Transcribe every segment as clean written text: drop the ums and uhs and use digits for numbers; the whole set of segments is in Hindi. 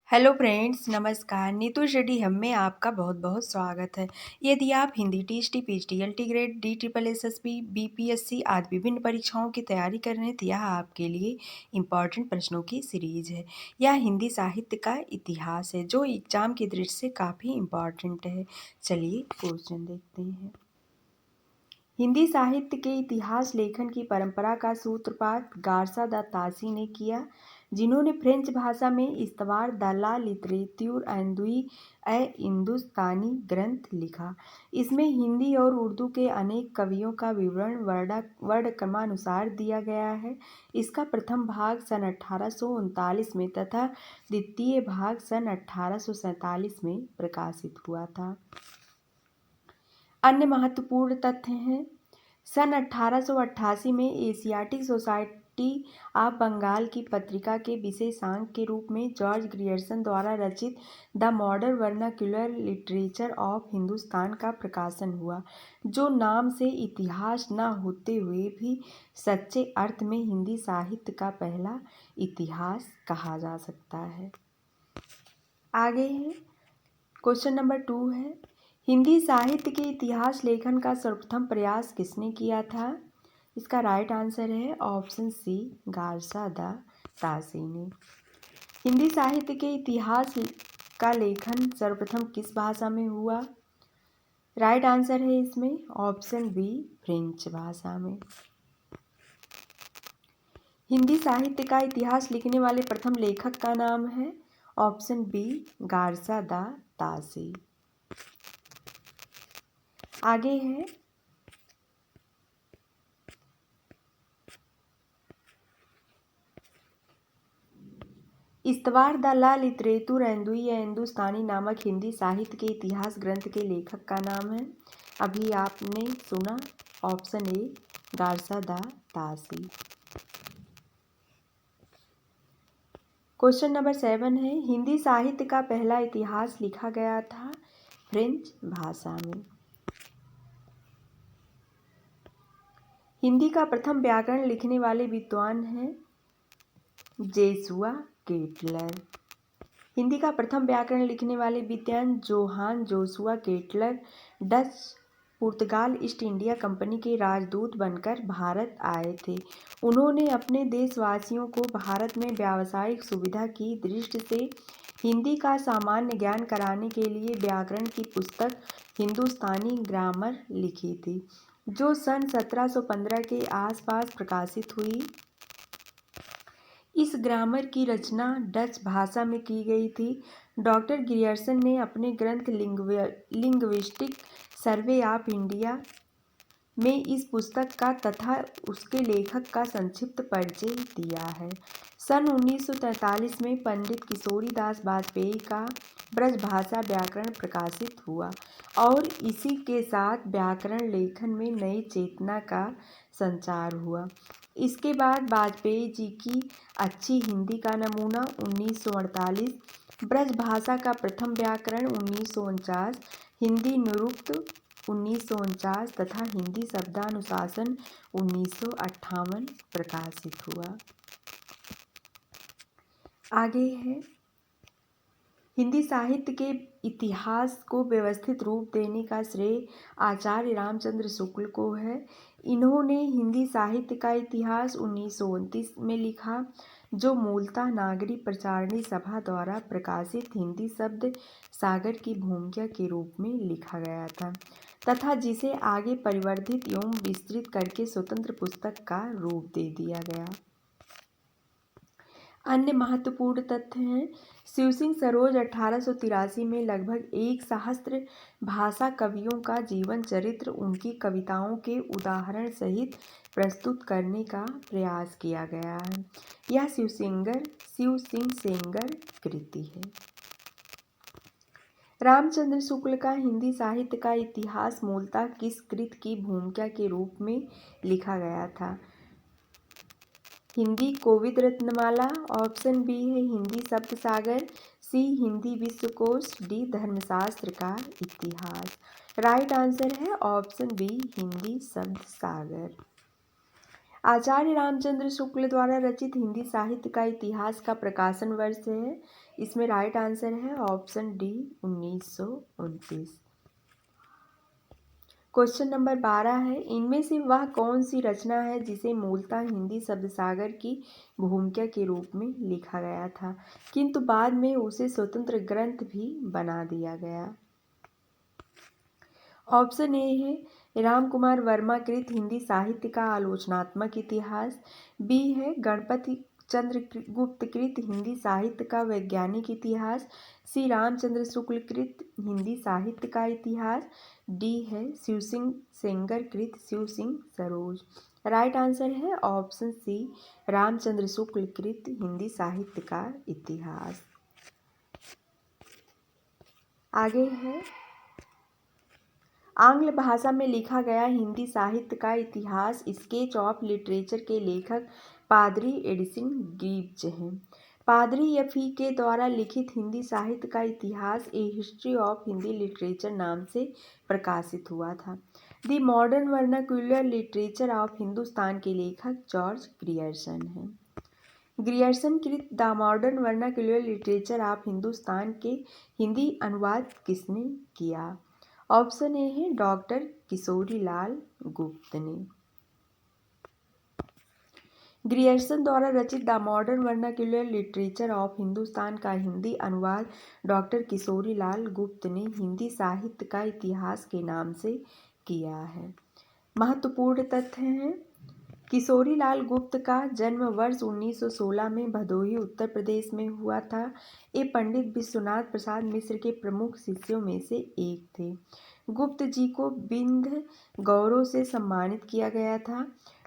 हेलो फ्रेंड्स, नमस्कार। नीतू स्टडी हम में आपका बहुत बहुत स्वागत है। यदि आप Hindi TST PhD LT grade D triple SSB BPSC आदि विभिन्न परीक्षाओं की तैयारी कर रहे हैं तो यह आपके लिए इम्पॉर्टेंट प्रश्नों की सीरीज है। यह हिंदी साहित्य का इतिहास है जो एग्जाम की दृष्टि से काफ़ी इम्पॉर्टेंट है। चलिए क्वेश्चन देखते हैं। हिंदी साहित्य के इतिहास लेखन की परंपरा का सूत्रपात गार्सा दा तासी ने किया, जिन्होंने फ्रेंच भाषा में इस्तवार द ला लिटरेत्यूर एंदुई ए हिंदुस्तानी ग्रंथ लिखा। इसमें हिंदी और उर्दू के अनेक कवियों का विवरण वर्णक्रमानुसार दिया गया है। इसका प्रथम भाग सन 1839 में तथा द्वितीय भाग सन 1847 में प्रकाशित हुआ था। अन्य महत्वपूर्ण तथ्य हैं। सन 1888 में एशियाटिक सोसाइटी ऑफ बंगाल की पत्रिका के विशेषांक के रूप में जॉर्ज ग्रियर्सन द्वारा रचित the modern vernacular literature of Hindustan का प्रकाशन हुआ, जो नाम से इतिहास न होते हुए भी सच्चे अर्थ में हिंदी साहित्य का पहला इतिहास कहा जा सकता है। आगे है क्वेश्चन नंबर 2 है, हिंदी साहित्य के इतिहास लेखन का सर्वप्रथम प्रयास किसने किया था? इसका राइट आंसर है ऑप्शन सी, गार्सा दा तासी ने। हिंदी साहित्य के इतिहास का लेखन सर्वप्रथम किस भाषा में हुआ? राइट आंसर है इसमें ऑप्शन बी, फ्रेंच भाषा में। हिंदी साहित्य का इतिहास लिखने वाले प्रथम लेखक का नाम है ऑप्शन बी, गार्सा दा तासी। आगे है इस्तवार द ला लिटरेतुर एंदुई या हिंदुस्तानी नामक हिंदी साहित्य के इतिहास ग्रंथ के लेखक का नाम है, अभी आपने सुना, ऑप्शन ए, गार्सा दा तासी। क्वेश्चन नंबर 7 है, हिंदी साहित्य का पहला इतिहास लिखा गया था फ्रेंच भाषा में। हिंदी का प्रथम व्याकरण लिखने वाले विद्वान हैं जेसुआ केटलर। हिंदी का प्रथम व्याकरण लिखने वाले विद्वान जोहान जोसुआ केटलर डच पुर्तगाल ईस्ट इंडिया कंपनी के राजदूत बनकर भारत आए थे। उन्होंने अपने देशवासियों को भारत में व्यावसायिक सुविधा की दृष्टि से हिंदी का सामान्य ज्ञान कराने के लिए व्याकरण की पुस्तक हिंदुस्तानी ग्रामर लिखी थी, जो सन 1715 के आसपास प्रकाशित हुई। इस ग्रामर की रचना डच भाषा में की गई थी। डॉक्टर ग्रियर्सन ने अपने ग्रंथ लिंग्विस्टिक सर्वे ऑफ इंडिया में इस पुस्तक का तथा उसके लेखक का संक्षिप्त परिचय दिया है। सन 1943 में पंडित किशोरीदास वाजपेयी का ब्रजभाषा व्याकरण प्रकाशित हुआ और इसी के साथ व्याकरण लेखन में नई चेतना का संचार हुआ। इसके बाद वाजपेयी जी की अच्छी हिंदी का नमूना 1948, ब्रजभाषा का प्रथम व्याकरण 1949, हिंदी निरुक्त 1949 तथा हिंदी शब्दानुशासन 1958 प्रकाशित हुआ। आगे है हिंदी साहित्य के इतिहास को व्यवस्थित रूप देने का श्रेय आचार्य रामचंद्र शुक्ल को है। इन्होंने हिंदी साहित्य का इतिहास 1929 में लिखा, जो मूलतः नागरी प्रचारणी सभा द्वारा प्रकाशित हिंदी शब्द सागर की भूमिका के रूप में लिखा गया था तथा जिसे आगे परिवर्धित एवं विस्तृत करके स्वतंत्र पुस्तक का रूप दे दिया गया। अन्य महत्वपूर्ण तथ्य हैं, शिवसिंह सरोज 1883 में लगभग 1 सहस्त्र भाषा कवियों का जीवन चरित्र उनकी कविताओं के उदाहरण सहित प्रस्तुत करने का प्रयास किया गया है। यह शिवसिंह सेंगर कृति है। रामचंद्र शुक्ल का हिंदी साहित्य का इतिहास मूलतः किस कृत की भूमिका के रूप में लिखा गया था? हिंदी कोविद रत्नमाला, ऑप्शन बी है हिंदी शब्द सागर, सी हिंदी विश्वकोश, डी धर्मशास्त्र का इतिहास। राइट आंसर है ऑप्शन बी, हिंदी शब्द सागर। आचार्य रामचंद्र शुक्ल द्वारा रचित हिंदी साहित्य का इतिहास का प्रकाशन वर्ष है इसमें राइट आंसर है ऑप्शन डी 1929। क्वेश्चन नंबर 12 है, इनमें से वह कौन सी रचना है जिसे मूलतः हिंदी शब्दसागर की भूमिका के रूप में लिखा गया था किंतु बाद में उसे स्वतंत्र ग्रंथ भी बना दिया गया। ऑप्शन ए है राम कुमार वर्मा कृत हिंदी साहित्य का आलोचनात्मक इतिहास, बी है गणपति चंद्र गुप्त कृत हिंदी साहित्य का वैज्ञानिक इतिहास, सी रामचंद्र शुक्ल कृत हिंदी साहित्य का इतिहास, डी है शिव सिंह सेंगर कृत शिव सिंह सरोज। राइट आंसर है ऑप्शन सी रामचंद्र शुक्ल कृत हिंदी साहित्य का इतिहास। आगे है, आंग्ल भाषा में लिखा गया हिंदी साहित्य का इतिहास स्केच ऑफ लिटरेचर के लेखक पादरी एडिसन गिब्स हैं। पादरी यफी के द्वारा लिखित हिंदी साहित्य का इतिहास ए हिस्ट्री ऑफ हिंदी लिटरेचर नाम से प्रकाशित हुआ था। The modern vernacular literature of Hindustan के लेखक जॉर्ज ग्रियर्सन हैं। ग्रियर्सन कृत the modern vernacular literature of Hindustan के हिंदी अनुवाद किसने किया? ऑप्शन ए है डॉक्टर किशोरीलाल गुप्त ने। ग्रियर्सन द्वारा रचित the modern vernacular literature of Hindustan का हिंदी अनुवाद डॉक्टर किशोरीलाल गुप्त ने हिंदी साहित्य का इतिहास के नाम से किया है। महत्वपूर्ण तथ्य हैं, किशोरीलाल गुप्त का जन्म वर्ष 1916 में भदोही उत्तर प्रदेश में हुआ था। ये पंडित विश्वनाथ प्रसाद मिश्र के प्रमुख शिष्यों में से एक थे। गुप्त जी को बिंद गौरव से सम्मानित किया गया था।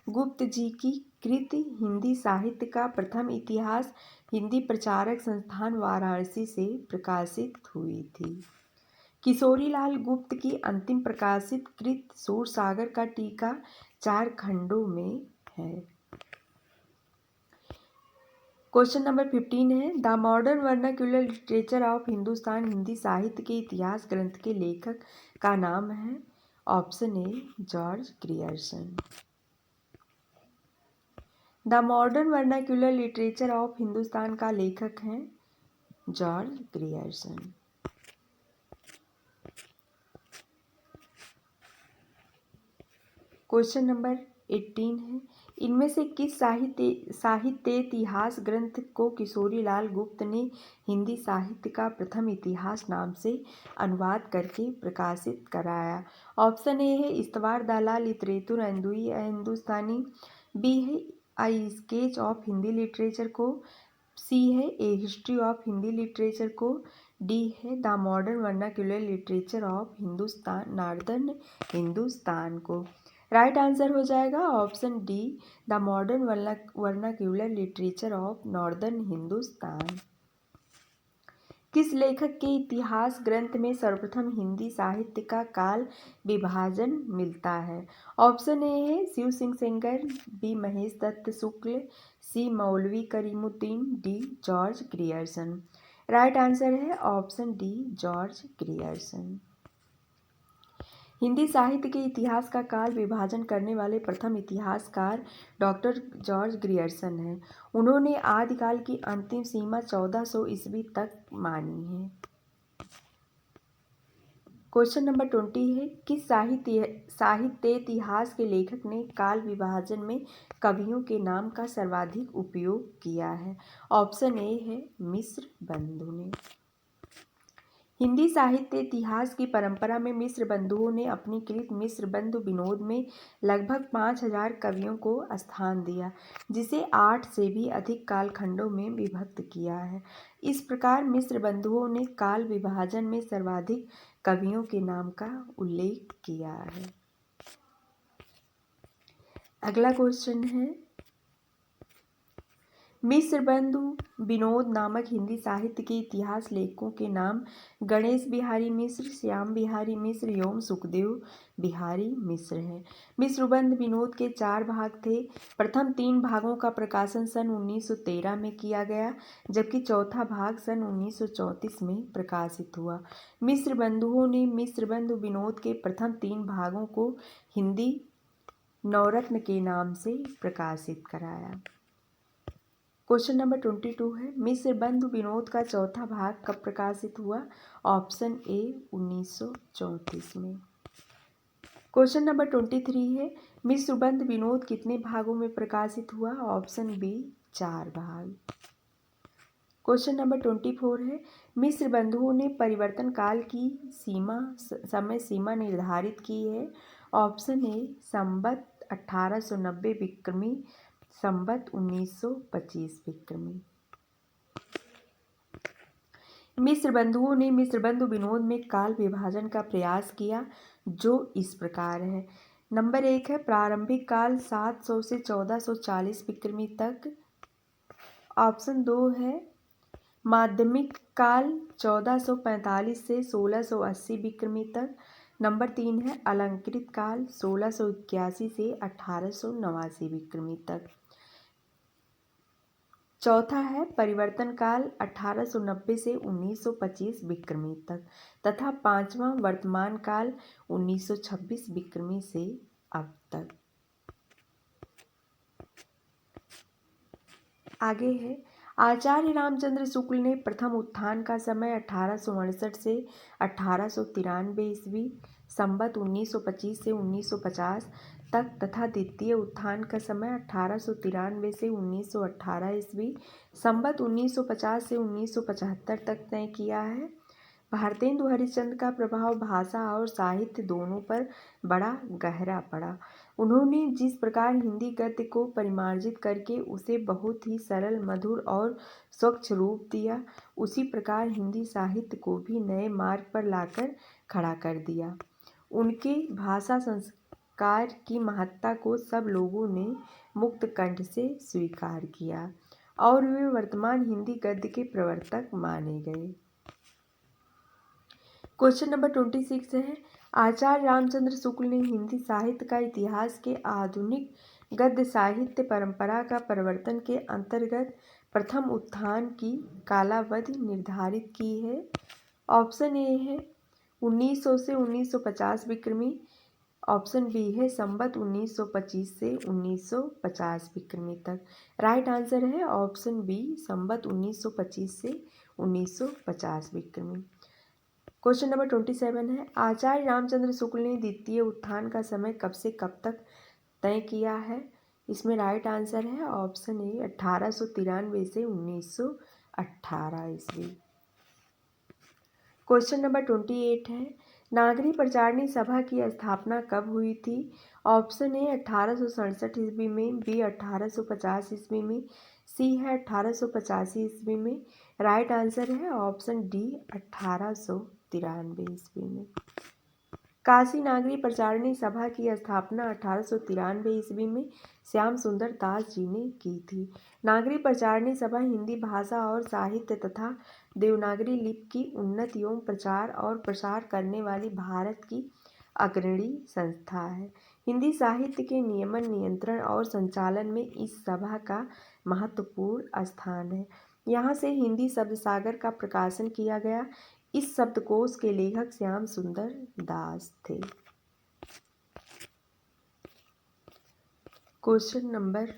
गुप्त जी की कृति हिंदी साहित्य का प्रथम इतिहास हिंदी प्रचारक संस्थान वाराणसी से प्रकाशित हुई थी। किशोरीलाल गुप्त की अंतिम प्रकाशित कृत सूरसागर का टीका 4 खंडों में है। क्वेश्चन नंबर 15 है, the modern vernacular literature of Hindustan Hindi साहित्य के इतिहास ग्रंथ के लेखक का नाम है? Option A George Grierson. The modern vernacular literature of Hindustan का लेखक है जॉर्ज ग्रियर्सन। क्वेश्चन नंबर 18 है, इनमें से किस साहित्य इतिहास ग्रंथ को किशोरीलाल गुप्त ने हिंदी साहित्य का प्रथम इतिहास नाम से अनुवाद करके प्रकाशित कराया? ऑप्शन ए है इस्तवार दलाल लिटरेतुर अंदुई हिंदुस्तानी, बी है आई स्केच ऑफ हिंदी लिटरेचर को, सी है ए हिस्ट्री ऑफ हिंदी लिटरेचर को, डी है the modern vernacular literature of Hindustan northern Hindustan को। राइट आंसर हो जाएगा option D the modern vernacular literature of northern Hindustan. किस लेखक के इतिहास ग्रंथ में सर्वप्रथम हिंदी साहित्य का काल विभाजन मिलता है? ऑप्शन ए है Shiv Singh Sengar, B Mahesh Dutt Shukla, C Maulvi Karimuddin, D George Grierson. Right answer है option D George Grierson. Hindi साहित्य के इतिहास का काल विभाजन करने वाले प्रथम इतिहासकार डॉक्टर जॉर्ज ग्रियर्सन हैं। उन्होंने आदिकाल की अंतिम सीमा 1400 ईस्वी तक मानी है। क्वेश्चन नंबर 20 है, किस साहित्य इतिहास के लेखक ने काल विभाजन में कवियों के नाम का सर्वाधिक उपयोग किया है? ऑप्शन ए है मिश्र बंधु ने। हिंदी साहित्य इतिहास की परंपरा में मिश्र बंधुओं ने अपनी कृत मिश्र बंधु विनोद में लगभग 5000 कवियों को स्थान दिया, जिसे 8 से भी अधिक कालखंडों में विभक्त किया है। इस प्रकार मिश्र बंधुओं ने काल विभाजन में सर्वाधिक कवियों के नाम का उल्लेख किया है। अगला क्वेश्चन है, मिश्र बंधु विनोद नामक हिंदी साहित्य के इतिहास लेखकों के नाम गणेश बिहारी मिश्र, श्याम बिहारी मिश्र एवं सुखदेव बिहारी मिश्र हैं। मिश्रबंध विनोद के 4 भाग थे। प्रथम 3 भागों का प्रकाशन सन 1913 में किया गया, जबकि चौथा भाग सन 1934 में प्रकाशित हुआ। मिश्र बंधुओं ने मिश्रबंध विनोद के प्रथम 3 भागों को हिंदी नवरत्न के नाम से प्रकाशित कराया। क्वेश्चन नंबर 22 है, मिस्र बंधु विनोद का चौथा भाग कब प्रकाशित हुआ? ऑप्शन ए 1934 में। क्वेश्चन नंबर 23 है, मिस्र बंधु विनोद कितने भागों में प्रकाशित हुआ? ऑप्शन बी 4 भाग। क्वेश्चन नंबर 24 है, मिस्र बंधुओं ने परिवर्तन काल की समय सीमा निर्धारित की है? ऑप्शन ए संवत 1890 विक्रमी, संवत 1925 विक्रमी। मिस्र बंधुओं ने मिस्र बंधु विनोद में काल विभाजन का प्रयास किया, जो इस प्रकार है। नंबर 1 है, प्रारंभिक काल 700 से 1440 विक्रमी तक। ऑप्शन 2 है, माध्यमिक काल 1445 से 1680 विक्रमी तक। नंबर 3 है, अलंकृत काल 1681 से 1889 विक्रमी तक। चौथा है, परिवर्तन काल 1890 से 1925 विक्रमी तक तथा पांचवा वर्तमान काल 1926 विक्रमी से अब तक। आगे है, आचार्य रामचंद्र शुक्ल ने प्रथम उत्थान का समय 1868 से 1893 ईस्वी, संवत 1925 से 1950 तक तथा द्वितीय उत्थान का समय 1893 से 1918 ईस्वी, संवत 1950 से 1975 तक तय किया है। भारतेंदु हरिश्चंद्र का प्रभाव भाषा और साहित्य दोनों पर बड़ा गहरा पड़ा। उन्होंने जिस प्रकार हिंदी गद्य को परिमार्जित करके उसे बहुत ही सरल, मधुर और स्वच्छ रूप दिया, उसी प्रकार हिंदी साहित्य को भी नए मार्ग पर लाकर खड़ा कर दिया। उनके भाषा संस्कार की महत्ता को सब लोगों ने मुक्त कंठ से स्वीकार किया और वे वर्तमान हिंदी गद्य के प्रवर्तक माने गए। क्वेश्चन नंबर 26 है, आचार्य रामचंद्र शुक्ल ने हिंदी साहित्य का इतिहास के आधुनिक गद्य साहित्य परंपरा का प्रवर्तन के अंतर्गत प्रथम उत्थान की कालावधि निर्धारित की है। ऑप्शन ए है 1900 से 1950 विक्रमी, ऑप्शन बी है संवत 1925 से 1950 विक्रमी तक। राइट आंसर है ऑप्शन बी संवत 1925 से 1950 विक्रमी। क्वेश्चन नंबर 27 है, आचार्य रामचंद्र शुक्ल ने द्वितीय उत्थान का समय कब से कब तक तय किया है? इसमें राइट आंसर है ऑप्शन ए 1893 से 1918 ईस्वी। क्वेश्चन नंबर 28 है, नागरी प्रचारणी सभा की स्थापना कब हुई थी? ऑप्शन ए 1867 ईस्वी में, बी 1850 ईस्वी में, सी है 1885 ईस्वी में। राइट आंसर है ऑप्शन डी 1893 ईस्वी में। काशी नागरी प्रचारणी सभा की स्थापना 1893 ईस्वी में श्याम सुंदर दास जी ने की थी। नागरी प्रचारणी सभा हिंदी भाषा और साहित्य तथा देवनागरी लिपि की उन्नति एवं प्रचार और प्रसार करने वाली भारत की अग्रणी संस्था है। हिंदी साहित्य के नियमन, नियंत्रण और संचालन में इस सभा का महत्वपूर्ण स्थान है। यहाँ से हिंदी शब्द सागर का प्रकाशन किया गया। इस शब्दकोश के लेखक श्याम सुंदर दास थे। क्वेश्चन नंबर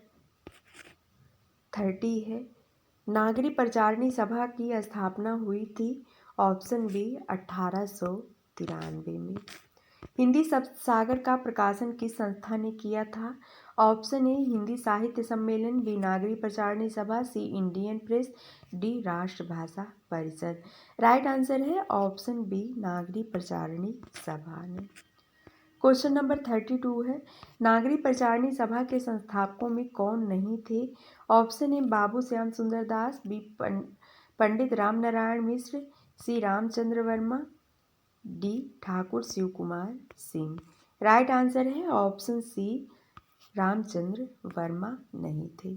30 है, नागरी प्रचारणी सभा की स्थापना हुई थी। ऑप्शन बी 1893 में। हिंदी शब्द सागर का प्रकाशन किस संस्था ने किया था? ऑप्शन ए हिंदी साहित्य सम्मेलन, बी नागरी प्रचारणी सभा, सी इंडियन प्रेस, डी राष्ट्रभाषा परिषद। राइट आंसर है ऑप्शन बी नागरी प्रचारणी सभा ने। क्वेश्चन नंबर 32 है, नागरी प्रचारणी सभा के संस्थापकों में कौन नहीं थे? Option A Babu Shyam Sundar Das, B Pandit Ram Narayan Mishra, C Ramchandra Verma, D Thakur Shiv Kumar Singh. Right answer है ऑप्शन सी रामचंद्र वर्मा नहीं थे।